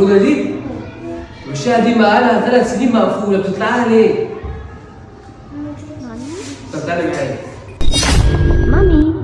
الأوضة دي؟ والشقة دي بقالها 3 سنين مقفولة، بتطلعها ليه؟ طب تعالي معايا. مامي